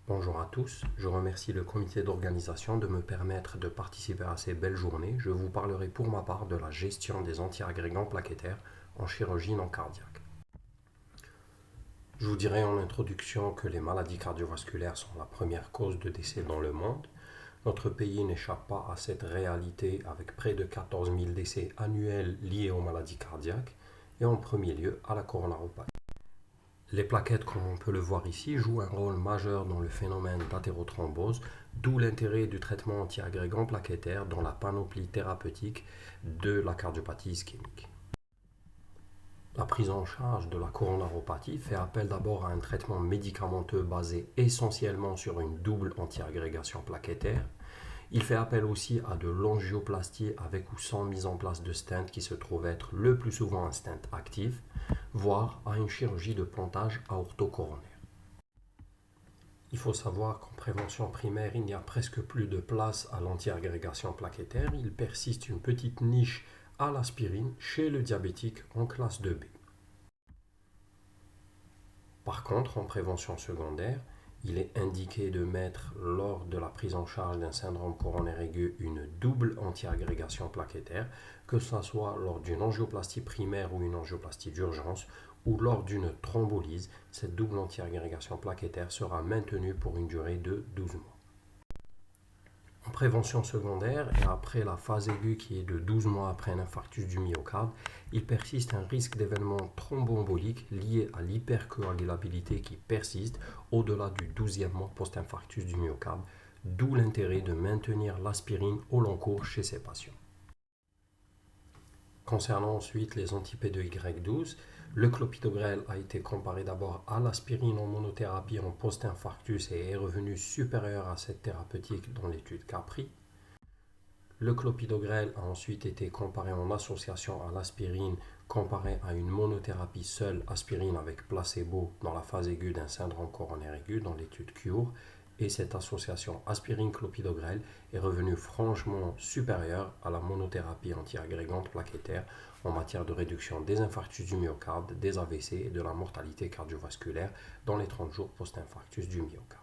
Bonjour à tous, je remercie le comité d'organisation de me permettre de participer à ces belles journées. Je vous parlerai pour ma part de la gestion des antiagrégants plaquettaires en chirurgie non cardiaque. Je vous dirai en introduction que les maladies cardiovasculaires sont la première cause de décès dans le monde. Notre pays n'échappe pas à cette réalité avec près de 14 000 décès annuels liés aux maladies cardiaques et en premier lieu à la coronaropathie. Les plaquettes, comme on peut le voir ici, jouent un rôle majeur dans le phénomène d'athérothrombose, d'où l'intérêt du traitement antiagrégant plaquettaire dans la panoplie thérapeutique de la cardiopathie ischémique. La prise en charge de la coronaropathie fait appel d'abord à un traitement médicamenteux basé essentiellement sur une double antiagrégation plaquettaire. Il fait appel aussi à de l'angioplastie avec ou sans mise en place de stent qui se trouve être le plus souvent un stent actif, voire à une chirurgie de pontage aortocoronaire. Il faut savoir qu'en prévention primaire, il n'y a presque plus de place à l'antiagrégation plaquettaire. Il persiste une petite niche à l'aspirine chez le diabétique en classe 2B. Par contre, en prévention secondaire, il est indiqué de mettre, lors de la prise en charge d'un syndrome coronaire aigu, une double antiagrégation plaquettaire, que ce soit lors d'une angioplastie primaire ou une angioplastie d'urgence, ou lors d'une thrombolyse. Cette double antiagrégation plaquettaire sera maintenue pour une durée de 12 mois. En prévention secondaire et après la phase aiguë qui est de 12 mois après un infarctus du myocarde, il persiste un risque d'événement thromboembolique lié à l'hypercoagulabilité qui persiste au-delà du 12e mois post-infarctus du myocarde, d'où l'intérêt de maintenir l'aspirine au long cours chez ces patients. Concernant ensuite les anti-P2Y12, le clopidogrel a été comparé d'abord à l'aspirine en monothérapie en post-infarctus et est revenu supérieur à cette thérapeutique dans l'étude CAPRI. Le clopidogrel a ensuite été comparé en association à l'aspirine comparé à une monothérapie seule aspirine avec placebo dans la phase aiguë d'un syndrome coronaire aigu dans l'étude CURE, et cette association aspirine-clopidogrel est revenue franchement supérieure à la monothérapie antiagrégante plaquettaire en matière de réduction des infarctus du myocarde, des AVC et de la mortalité cardiovasculaire dans les 30 jours post-infarctus du myocarde.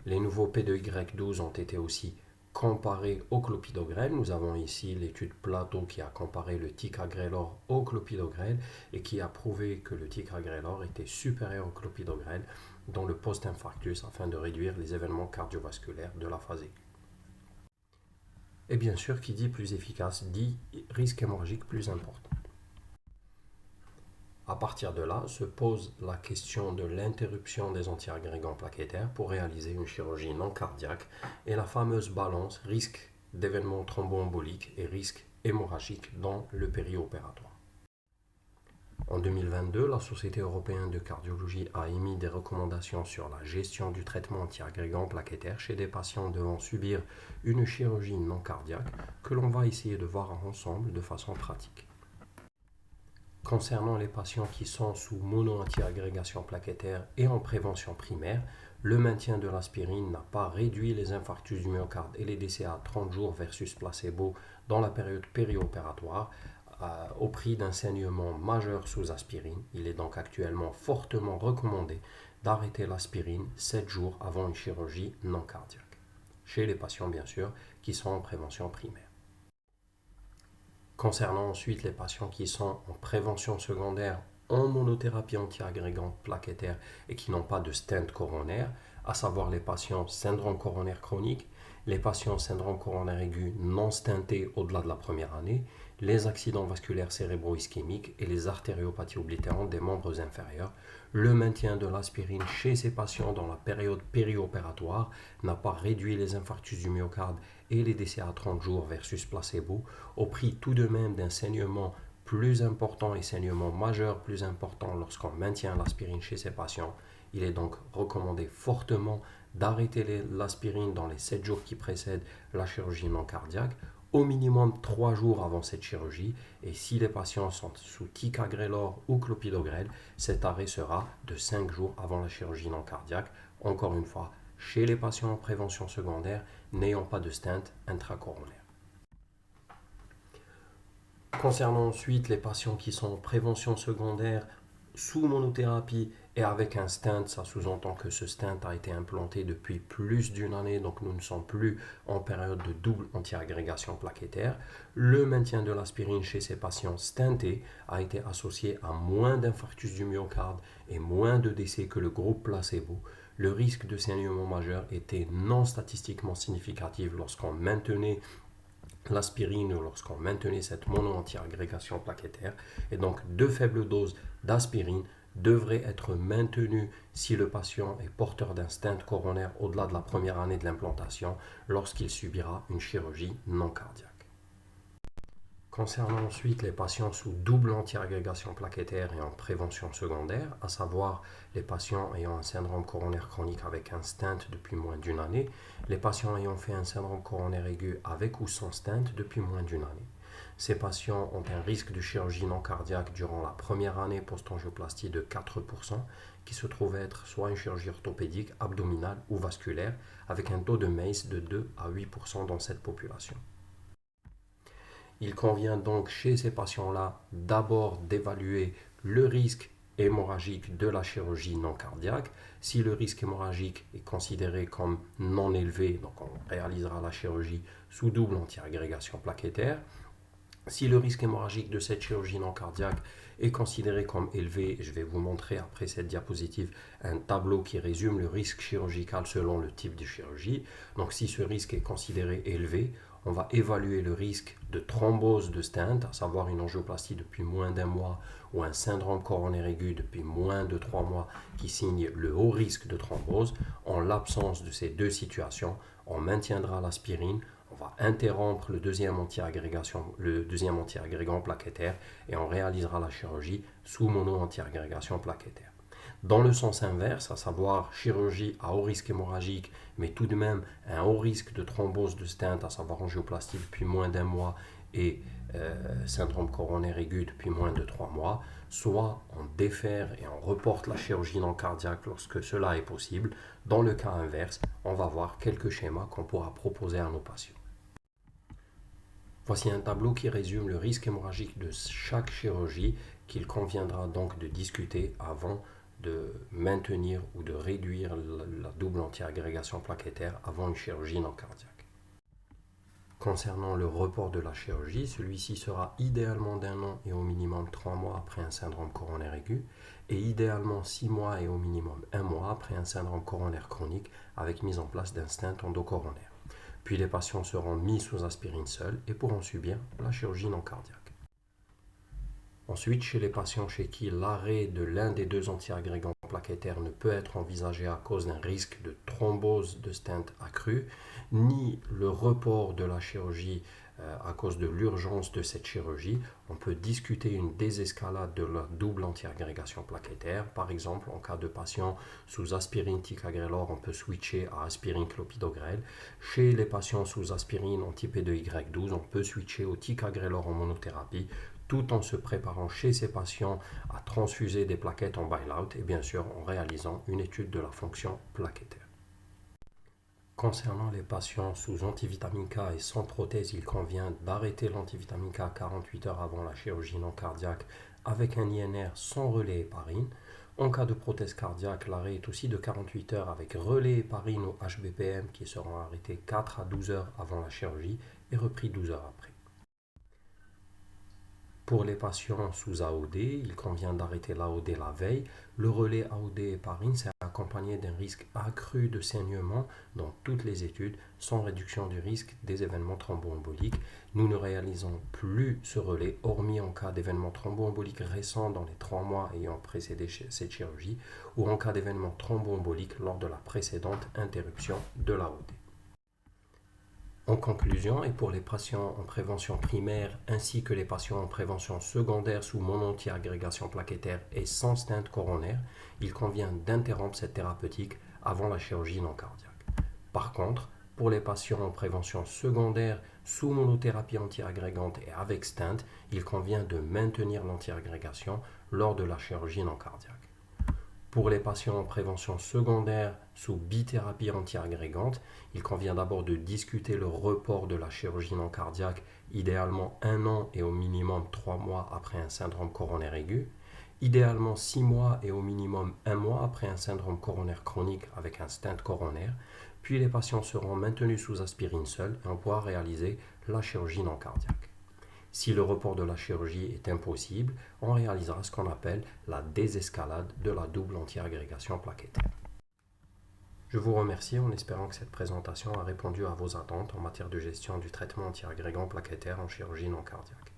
Les nouveaux P2Y12 ont été aussi comparés au clopidogrel. Nous avons ici l'étude Plateau qui a comparé le ticagrelor au clopidogrel et qui a prouvé que le ticagrelor était supérieur au clopidogrel dans le post-infarctus afin de réduire les événements cardiovasculaires de la phase aiguë. Et bien sûr, qui dit plus efficace dit risque hémorragique plus important. À partir de là, se pose la question de l'interruption des antiagrégants plaquettaires pour réaliser une chirurgie non cardiaque et la fameuse balance risque d'événements thromboemboliques et risque hémorragique dans le périopératoire. En 2022, la Société européenne de cardiologie a émis des recommandations sur la gestion du traitement antiagrégant plaquettaire chez des patients devant subir une chirurgie non cardiaque que l'on va essayer de voir ensemble de façon pratique. Concernant les patients qui sont sous mono-antiagrégation plaquettaire et en prévention primaire, le maintien de l'aspirine n'a pas réduit les infarctus du myocarde et les décès à 30 jours versus placebo dans la période périopératoire au prix d'un saignement majeur sous aspirine. Il est donc actuellement fortement recommandé d'arrêter l'aspirine 7 jours avant une chirurgie non cardiaque, chez les patients bien sûr qui sont en prévention primaire. Concernant ensuite les patients qui sont en prévention secondaire en monothérapie antiagrégante plaquettaire et qui n'ont pas de stent coronaire, à savoir les patients syndrome coronaire chronique, les patients syndrome coronaire aigu non stentés au-delà de la première année, les accidents vasculaires cérébro-ischémiques et les artériopathies oblitérantes des membres inférieurs, le maintien de l'aspirine chez ces patients dans la période périopératoire n'a pas réduit les infarctus du myocarde et les décès à 30 jours versus placebo, au prix tout de même d'un saignement plus important et saignement majeur plus important lorsqu'on maintient l'aspirine chez ces patients. Il est donc recommandé fortement d'arrêter l'aspirine dans les 7 jours qui précèdent la chirurgie non cardiaque, au minimum 3 jours avant cette chirurgie, et si les patients sont sous ticagrelor ou clopidogrel, cet arrêt sera de 5 jours avant la chirurgie non cardiaque, encore une fois, chez les patients en prévention secondaire n'ayant pas de stent intracoronaire. Concernant ensuite les patients qui sont en prévention secondaire sous monothérapie et avec un stent, ça sous-entend que ce stent a été implanté depuis plus d'une année, donc nous ne sommes plus en période de double antiagrégation plaquettaire. Le maintien de l'aspirine chez ces patients stentés a été associé à moins d'infarctus du myocarde et moins de décès que le groupe placebo. Le risque de saignement majeur était non statistiquement significatif lorsqu'on maintenait l'aspirine ou lorsqu'on maintenait cette mono-antiagrégation plaquettaire. Et donc, de faibles doses d'aspirine devraient être maintenues si le patient est porteur d'un stent coronaire au-delà de la première année de l'implantation lorsqu'il subira une chirurgie non cardiaque. Concernant ensuite les patients sous double antiagrégation plaquettaire et en prévention secondaire, à savoir les patients ayant un syndrome coronaire chronique avec un stent depuis moins d'une année, les patients ayant fait un syndrome coronaire aigu avec ou sans stent depuis moins d'une année. Ces patients ont un risque de chirurgie non cardiaque durant la première année post-angioplastie de 4%, qui se trouve être soit une chirurgie orthopédique, abdominale ou vasculaire, avec un taux de MACE de 2 à 8% dans cette population. Il convient donc chez ces patients-là d'abord d'évaluer le risque hémorragique de la chirurgie non cardiaque. Si le risque hémorragique est considéré comme non élevé, donc on réalisera la chirurgie sous double antiagrégation plaquettaire. Si le risque hémorragique de cette chirurgie non cardiaque est considéré comme élevé, je vais vous montrer après cette diapositive un tableau qui résume le risque chirurgical selon le type de chirurgie. Donc si ce risque est considéré élevé, on va évaluer le risque de thrombose de stent, à savoir une angioplastie depuis moins d'un mois ou un syndrome coronaire aigu depuis moins de 3 mois qui signe le haut risque de thrombose. En l'absence de ces deux situations, on maintiendra l'aspirine, on va interrompre le deuxième antiagrégant plaquettaire et on réalisera la chirurgie sous mono-antiagrégation plaquettaire. Dans le sens inverse, à savoir chirurgie à haut risque hémorragique, mais tout de même un haut risque de thrombose de stent, à savoir angioplastie depuis moins d'un mois et syndrome coronaire aigu depuis moins de 3 mois, soit on défère et on reporte la chirurgie non cardiaque lorsque cela est possible. Dans le cas inverse, on va voir quelques schémas qu'on pourra proposer à nos patients. Voici un tableau qui résume le risque hémorragique de chaque chirurgie qu'il conviendra donc de discuter avant de maintenir ou de réduire la double antiagrégation plaquettaire avant une chirurgie non cardiaque. Concernant le report de la chirurgie, celui-ci sera idéalement d'1 an et au minimum 3 mois après un syndrome coronaire aigu et idéalement 6 mois et au minimum 1 mois après un syndrome coronaire chronique avec mise en place d'un stent endocoronaire. Puis les patients seront mis sous aspirine seule et pourront subir la chirurgie non cardiaque. Ensuite, chez les patients chez qui l'arrêt de l'un des deux antiagrégants plaquettaires ne peut être envisagé à cause d'un risque de thrombose de stent accru, ni le report de la chirurgie à cause de l'urgence de cette chirurgie, on peut discuter une désescalade de la double antiagrégation plaquettaire. Par exemple, en cas de patient sous aspirine ticagrelor, on peut switcher à aspirine clopidogrel. Chez les patients sous aspirine anti-P2Y12, on peut switcher au ticagrelor en monothérapie, tout en se préparant chez ces patients à transfuser des plaquettes en bailout et bien sûr en réalisant une étude de la fonction plaquettaire. Concernant les patients sous antivitamine K et sans prothèse, il convient d'arrêter l'antivitamine K 48 heures avant la chirurgie non cardiaque avec un INR sans relais héparine. En cas de prothèse cardiaque, l'arrêt est aussi de 48 heures avec relais héparine ou HBPM qui seront arrêtés 4 à 12 heures avant la chirurgie et repris 12 heures après. Pour les patients sous AOD, il convient d'arrêter l'AOD la veille. Le relais AOD héparine, c'est accompagné d'un risque accru de saignement dans toutes les études, sans réduction du risque des événements thromboemboliques. Nous ne réalisons plus ce relais, hormis en cas d'événements thromboemboliques récents dans les 3 mois ayant précédé cette chirurgie, ou en cas d'événements thromboemboliques lors de la précédente interruption de l'AOD. En conclusion, et pour les patients en prévention primaire ainsi que les patients en prévention secondaire sous mono-antiagrégation plaquettaire et sans stent coronaire, il convient d'interrompre cette thérapeutique avant la chirurgie non cardiaque. Par contre, pour les patients en prévention secondaire sous monothérapie antiagrégante et avec stent, il convient de maintenir l'antiagrégation lors de la chirurgie non cardiaque. Pour les patients en prévention secondaire sous bithérapie antiagrégante, il convient d'abord de discuter le report de la chirurgie non cardiaque, idéalement 1 an et au minimum 3 mois après un syndrome coronaire aigu. idéalement 6 mois et au minimum 1 mois après un syndrome coronaire chronique avec un stent coronaire, puis les patients seront maintenus sous aspirine seule et on pourra réaliser la chirurgie non cardiaque. Si le report de la chirurgie est impossible, on réalisera ce qu'on appelle la désescalade de la double antiagrégation plaquettaire. Je vous remercie en espérant que cette présentation a répondu à vos attentes en matière de gestion du traitement antiagrégant plaquettaire en chirurgie non cardiaque.